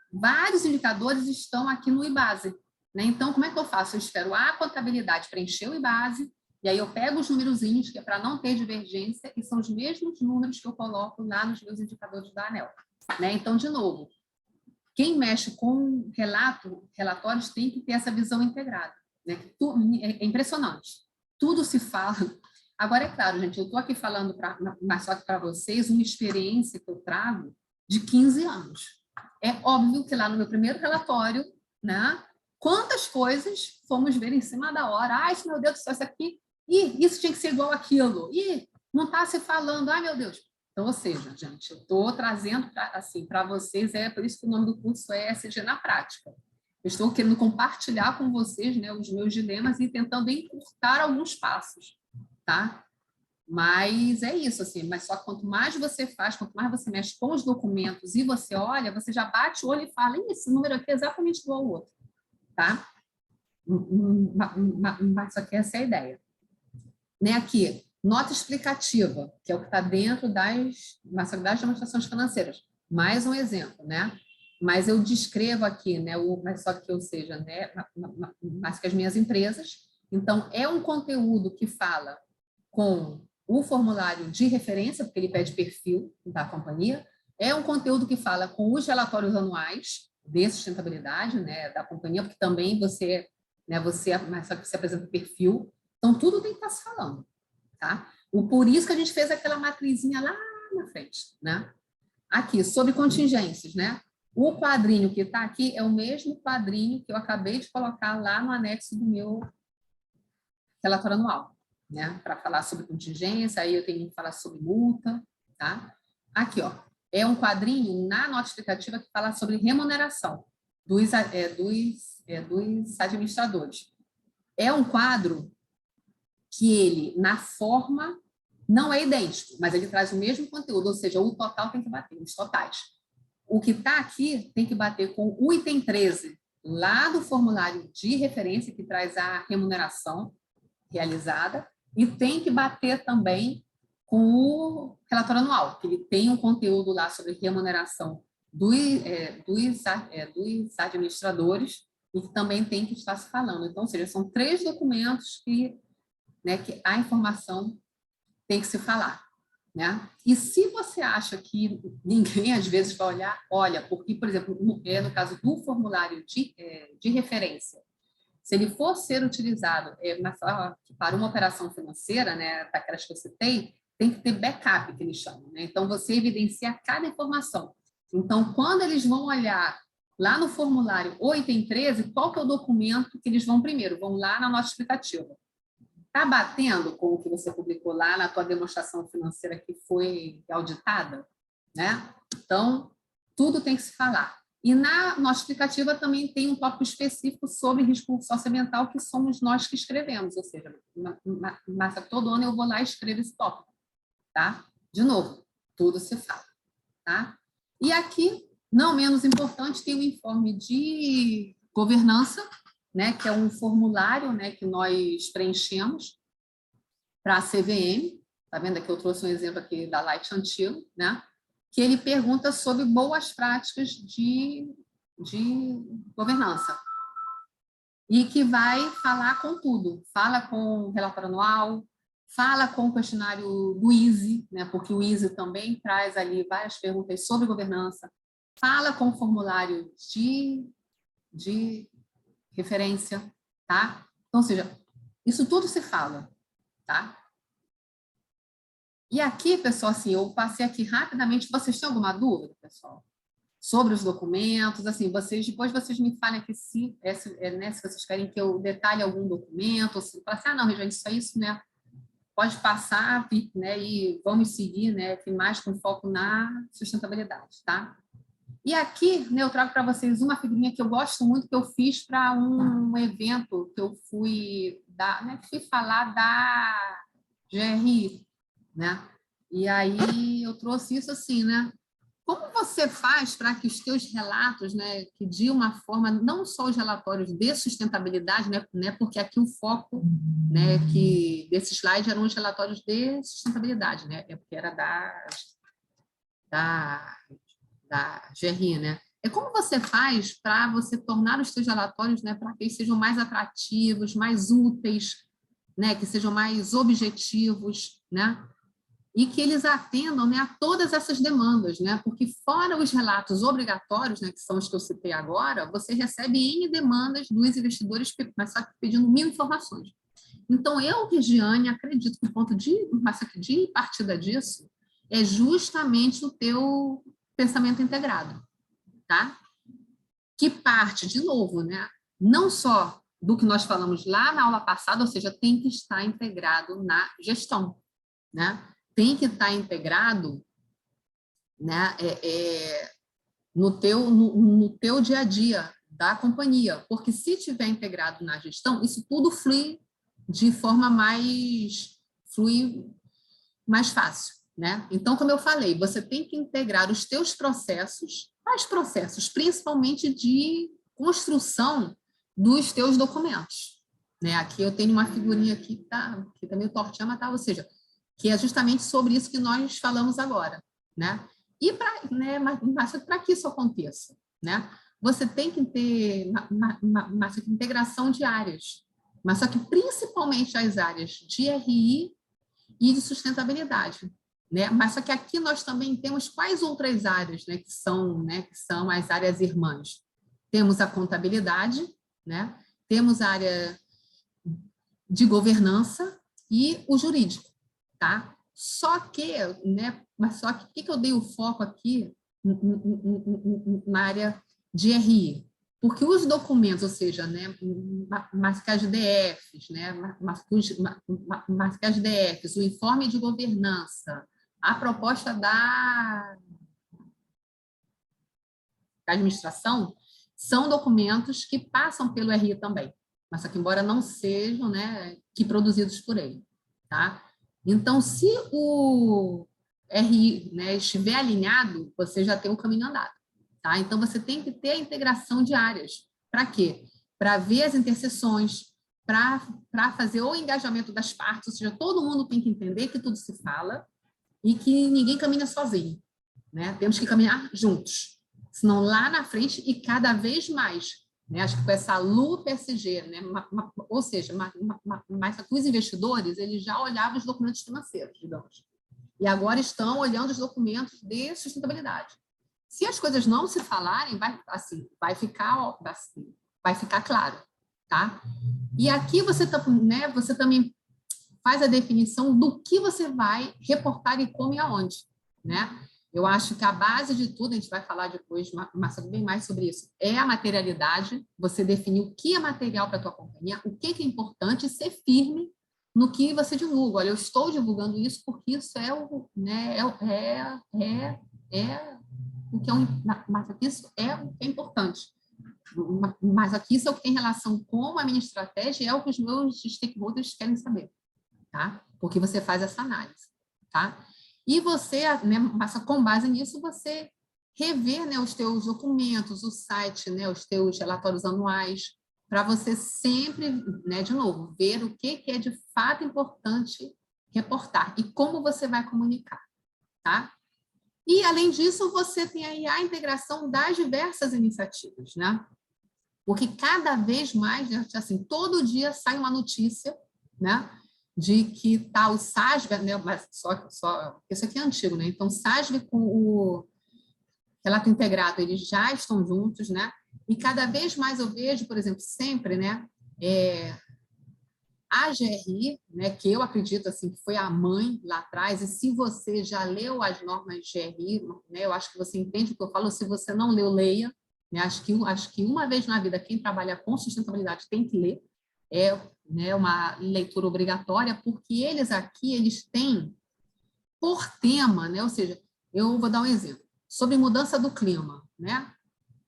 vários indicadores estão aqui no IBASE, né? Então, como é que eu faço? Eu espero a contabilidade preencher o IBASE, e aí eu pego os númerozinhos, que é para não ter divergência, e são os mesmos números que eu coloco lá nos meus indicadores da ANEEL, né? Então, de novo, quem mexe com relatórios tem que ter essa visão integrada, né? É impressionante. Tudo se fala. Agora, é claro, gente, eu estou aqui falando, mas só que para vocês, uma experiência que eu trago de 15 anos. É óbvio que lá no meu primeiro relatório, né, quantas coisas fomos ver em cima da hora. Ai, meu Deus do céu, isso aqui, isso tinha que ser igual àquilo. Não está se falando, ai, meu Deus. Então, ou seja, gente, eu estou trazendo para vocês, por isso que o nome do curso é ESG na prática. Eu estou querendo compartilhar com vocês, né, os meus dilemas e tentando encurtar alguns passos, tá? Mas é isso, assim, mas só quanto mais você faz, quanto mais você mexe com os documentos e você olha, você já bate o olho e fala, esse número aqui é exatamente igual ao outro, tá? Mas só que essa é a ideia. Né, aqui, nota explicativa, que é o que está dentro das demonstrações financeiras. Mais um exemplo, né? Mas eu descrevo aqui, né, mas só que, ou seja, né, mais que as minhas empresas. Então, é um conteúdo que fala com o formulário de referência, porque ele pede perfil da companhia, é um conteúdo que fala com os relatórios anuais de sustentabilidade, né, da companhia, porque também você mas só que você apresenta perfil, então tudo tem que estar se falando, tá? Por isso que a gente fez aquela matrizinha lá na frente, né? Aqui, sobre contingências, né? O quadrinho que está aqui é o mesmo quadrinho que eu acabei de colocar lá no anexo do meu relatório anual, né? Para falar sobre contingência, aí eu tenho que falar sobre multa, tá? Aqui, ó, é um quadrinho na nota explicativa que fala sobre remuneração dos administradores. É um quadro que ele, na forma, não é idêntico, mas ele traz o mesmo conteúdo, ou seja, o total tem que bater, os totais. o que está aqui tem que bater com o item 13, lá do formulário de referência, que traz a remuneração realizada, e tem que bater também com o relatório anual, que ele tem um conteúdo lá sobre remuneração dos administradores, e que também tem que estar se falando. Então, ou seja, são 3 documentos que, né, que a informação tem que se falar. Né? E se você acha que ninguém, às vezes, vai olhar, olha, porque, por exemplo, no caso do formulário de referência, se ele for ser utilizado para uma operação financeira, né, daquelas que eu citei, tem que ter backup, que eles chamam. Né? Então, você evidencia cada informação. Então, quando eles vão olhar lá no formulário o item 13, qual que é o documento que eles vão primeiro? Vão lá na nota explicativa. Está batendo com o que você publicou lá na tua demonstração financeira que foi auditada? Né? Então, tudo tem que se falar. E na nota explicativa também tem um tópico específico sobre risco socioambiental, que somos nós que escrevemos, ou seja, mas todo ano eu vou lá e escrevo esse tópico. Tá? De novo, tudo se fala. Tá? E aqui, não menos importante, tem o informe de governança, né, que é um formulário, né, que nós preenchemos para a CVM. Tá vendo aqui? Eu trouxe um exemplo aqui da Light Antigo, né, que ele pergunta sobre boas práticas de governança. E que vai falar com tudo. Fala com o relatório anual, fala com o questionário do ISE, né, porque o ISE também traz ali várias perguntas sobre governança. Fala com o formulário de referência, tá? Então, ou seja, isso tudo se fala, tá? E aqui, pessoal, assim, eu passei aqui rapidamente. Vocês têm alguma dúvida, pessoal? Sobre os documentos, assim, depois vocês me falem aqui né, se vocês querem que eu detalhe algum documento, ou se falar assim, não, Regiane, isso, né? Pode passar, né, e vamos seguir, né, mais com foco na sustentabilidade, tá? E aqui, né, eu trago para vocês uma figurinha que eu gosto muito, que eu fiz para um evento que eu fui falar da GRI, né? E aí eu trouxe isso assim, né? Como você faz para que os teus relatos, né, que de uma forma, não só os relatórios de sustentabilidade, né, porque aqui o foco, né, que desse slide eram os relatórios de sustentabilidade, né, porque era da GRI, né? É como você faz para você tornar os seus relatórios, né, para que eles sejam mais atrativos, mais úteis, né, que sejam mais objetivos, né? E que eles atendam, né, a todas essas demandas, né? Porque fora os relatos obrigatórios, né, que são os que eu citei agora, você recebe N demandas dos investidores, mas só pedindo 1000 informações. Então, eu, Regiane, acredito que o ponto de partida disso é justamente o teu pensamento integrado, tá? Que parte, de novo, né, não só do que nós falamos lá na aula passada, ou seja, tem que estar integrado na gestão, né? Tem que estar integrado, né, no teu dia a dia da companhia, porque se estiver integrado na gestão, isso tudo flui de forma mais fácil, né? Então, como eu falei, você tem que integrar os teus processos, quais processos? Principalmente de construção dos teus documentos, né? Aqui eu tenho uma figurinha aqui que tá meio tortinha, mas tá, ou seja, que é justamente sobre isso que nós falamos agora, né? E para que isso aconteça, né? Você tem que ter uma integração de áreas, mas só que principalmente as áreas de RI e de sustentabilidade, né? Mas só que aqui nós também temos quais outras áreas, né, que são as áreas irmãs. Temos a contabilidade, né? Temos a área de governança e o jurídico, tá? Só que, né, o que eu dei o foco aqui na área de RI? Porque os documentos, ou seja, né, mais que as DFs, né, mais que as DFs, o informe de governança, a proposta da administração, são documentos que passam pelo RI também, mas só que embora não sejam, né, que produzidos por ele, tá? Então, se o RI, né, estiver alinhado, você já tem um caminho andado, tá? Então, você tem que ter a integração de áreas. Para quê? Para ver as interseções, para fazer o engajamento das partes, ou seja, todo mundo tem que entender que tudo se fala e que ninguém caminha sozinho, né? Temos que caminhar juntos, senão lá na frente e cada vez mais, né? Acho que com essa lupa ESG, né? Ou seja, mas os investidores eles já olhavam os documentos financeiros, digamos, e agora estão olhando os documentos de sustentabilidade. Se as coisas não se falarem, vai ficar claro, tá? E aqui você também faz a definição do que você vai reportar e como e aonde, né? Eu acho que a base de tudo, a gente vai falar depois, bem mais sobre isso, é a materialidade, você definir o que é material para a tua companhia, o que é importante e ser firme no que você divulga. Olha, eu estou divulgando isso porque isso é o, né, o que é mas aqui isso é o que é importante. Mas aqui isso é o que tem relação com a minha estratégia e é o que os meus stakeholders querem saber, tá? Porque você faz essa análise, tá? E você, né, com base nisso, você rever, né, os teus documentos, o site, né, os teus relatórios anuais, para você sempre, né, de novo, ver o que é de fato importante reportar e como você vai comunicar, tá? E, além disso, você tem aí a integração das diversas iniciativas, né? Porque cada vez mais, assim, todo dia sai uma notícia, né, de que tá o SASB, né, mas só isso aqui é antigo, né? Então, o SASB com o relato integrado, eles já estão juntos, né? E cada vez mais eu vejo, por exemplo, sempre, né, a GRI, né, que eu acredito assim que foi a mãe lá atrás, e se você já leu as normas GRI, né, eu acho que você entende o que eu falo, se você não leu, leia, né, acho que uma vez na vida quem trabalha com sustentabilidade tem que ler, né, uma leitura obrigatória, porque eles têm por tema, né, ou seja, eu vou dar um exemplo, sobre mudança do clima, né,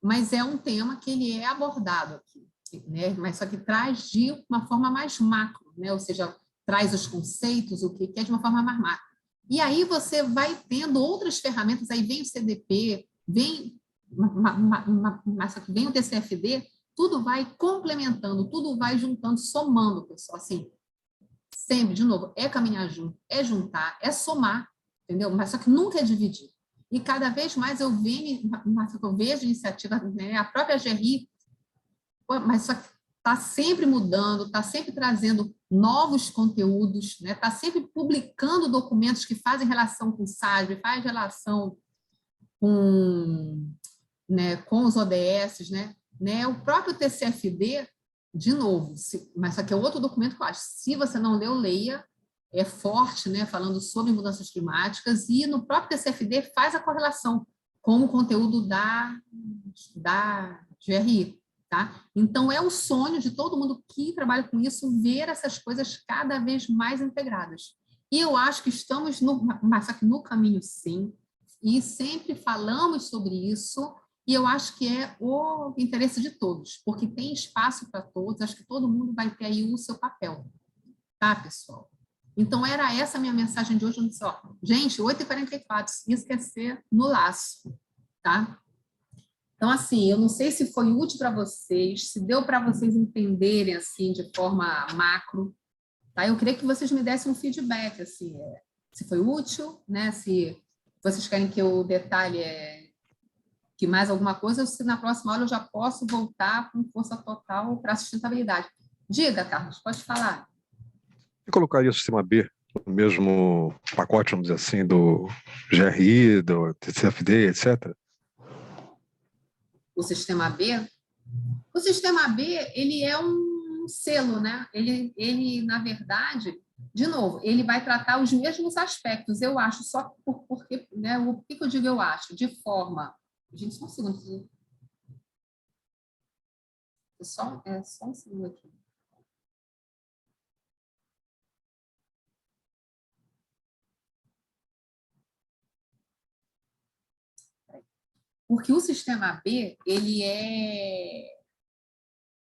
mas é um tema que ele é abordado aqui, né? Mas só que traz de uma forma mais macro, né? Ou seja, traz os conceitos, o que é de uma forma mais macro. E aí você vai tendo outras ferramentas, aí vem o CDP, mas só que vem o TCFD, tudo vai complementando, tudo vai juntando, somando, pessoal, assim, sempre, de novo, é caminhar junto, é juntar, é somar, entendeu? Mas só que nunca é dividir. E cada vez mais eu vejo iniciativa, né? A própria GRI, mas só que está sempre mudando, está sempre trazendo novos conteúdos, né? Está sempre publicando documentos que fazem relação com o SASB, faz relação com, né, com os ODS, né? O próprio TCFD, de novo, mas só que é outro documento que eu acho, se você não leu, leia, é forte, né, falando sobre mudanças climáticas, e no próprio TCFD faz a correlação com o conteúdo da GRI, tá? Então, é o sonho de todo mundo que trabalha com isso, ver essas coisas cada vez mais integradas. E eu acho que estamos no caminho, sim, e sempre falamos sobre isso, e eu acho que é o interesse de todos, porque tem espaço para todos, acho que todo mundo vai ter aí o seu papel, tá, pessoal? Então, era essa a minha mensagem de hoje. Ó, gente, 8h44, isso quer ser no laço, tá? Então, assim, eu não sei se foi útil para vocês, se deu para vocês entenderem, assim, de forma macro, tá? Eu queria que vocês me dessem um feedback, assim, se foi útil, né? Se vocês querem que eu detalhe que mais alguma coisa, ou se na próxima aula eu já posso voltar com força total para a sustentabilidade. Diga, Carlos, pode falar. Eu colocaria o sistema B no mesmo pacote, vamos dizer assim, do GRI, do TCFD, etc. O sistema B? O sistema B, ele é um selo, né? Ele, na verdade, de novo, ele vai tratar os mesmos aspectos, eu acho, só porque, né, o que eu digo eu acho? De forma... Gente, só um segundo. Só um segundo aqui. Porque o sistema B, ele é...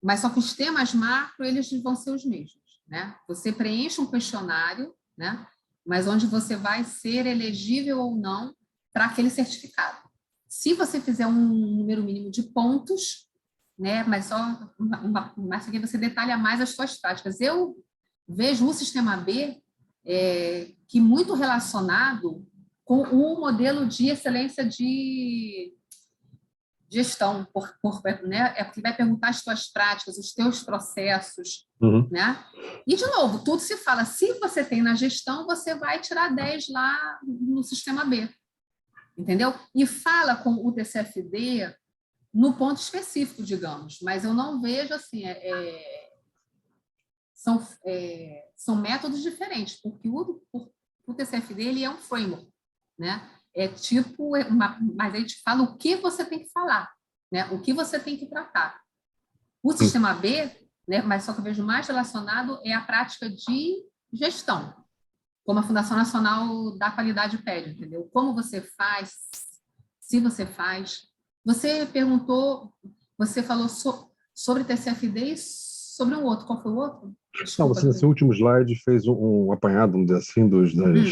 Mas só que os temas macro, eles vão ser os mesmos, né? Você preenche um questionário, né? Mas onde você vai ser elegível ou não para aquele certificado. Se você fizer um número mínimo de pontos, né, mas só mas aqui você detalha mais as suas práticas. Eu vejo o sistema B que muito relacionado com o modelo de excelência de gestão, né? É porque vai perguntar as tuas práticas, os teus processos, né? E, de novo, tudo se fala, se você tem na gestão, você vai tirar 10 lá no sistema B, entendeu? E fala com o TCFD no ponto específico, digamos, mas eu não vejo, assim, são métodos diferentes, porque o TCFD ele é um framework, né? É tipo, mas aí te fala o que você tem que falar, né? O que você tem que tratar. O sistema B, né? Mas só que eu vejo mais relacionado é a prática de gestão, como a Fundação Nacional da Qualidade pede, entendeu? Como você faz, se você faz. Você perguntou, você falou sobre TCFD e sobre um outro. Qual foi o outro? Não, Desculpa. você nesse último slide fez um apanhado, vamos dizer assim, das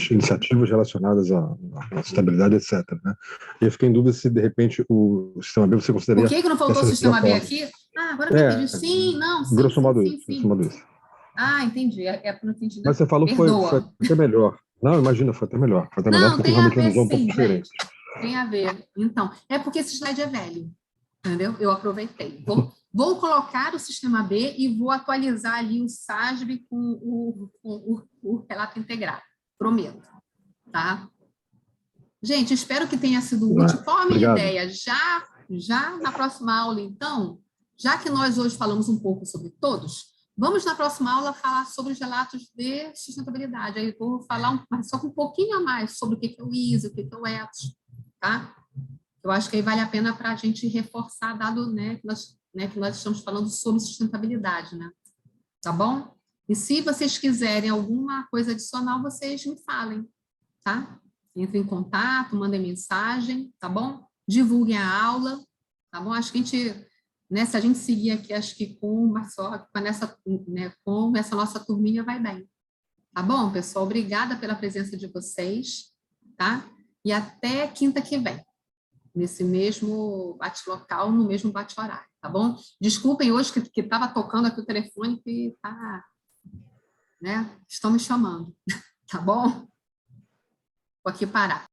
iniciativas relacionadas à sustentabilidade, etc. Né? E eu fiquei em dúvida se, de repente, o sistema B você consideraria Por que não faltou o dessa sistema B forma. aqui? Ah, agora me entendi. Sim, não, sim, Grosso modo sim, isso, sim, grosso modo isso. Ah, entendi. É porque não entendi, Mas né? você falou que foi Perdoa. até melhor. Não, imagina, foi até melhor. Foi até melhor Não, porque tem a realmente uma ver visão um pouco sim, diferente. gente. Tem a ver. Então, é porque esse slide é velho, entendeu? Eu aproveitei. Vou colocar o sistema B e vou atualizar ali o SASB com o relato integrado. Prometo, tá? Gente, espero que tenha sido útil. Qual a minha Obrigado. ideia? Já na próxima aula, então, já que nós hoje falamos um pouco sobre todos, vamos na próxima aula falar sobre os relatos de sustentabilidade. Aí vou falar só com um pouquinho a mais sobre o que é o ISO, o que é o ETHOS, tá? Eu acho que aí vale a pena para a gente reforçar, dado que nós estamos falando sobre sustentabilidade, né? Tá bom? E se vocês quiserem alguma coisa adicional, vocês me falem, tá? Entrem em contato, mandem mensagem, tá bom? Divulguem a aula, tá bom? Acho que a gente, né, se a gente seguir aqui, acho que com essa nossa turminha vai bem. Tá bom, pessoal? Obrigada pela presença de vocês, tá? E até quinta que vem, nesse mesmo bate-local, no mesmo bate-horário, tá bom? Desculpem hoje que estava tocando aqui o telefone, que tá, né? Estão me chamando, tá bom? Vou aqui parar.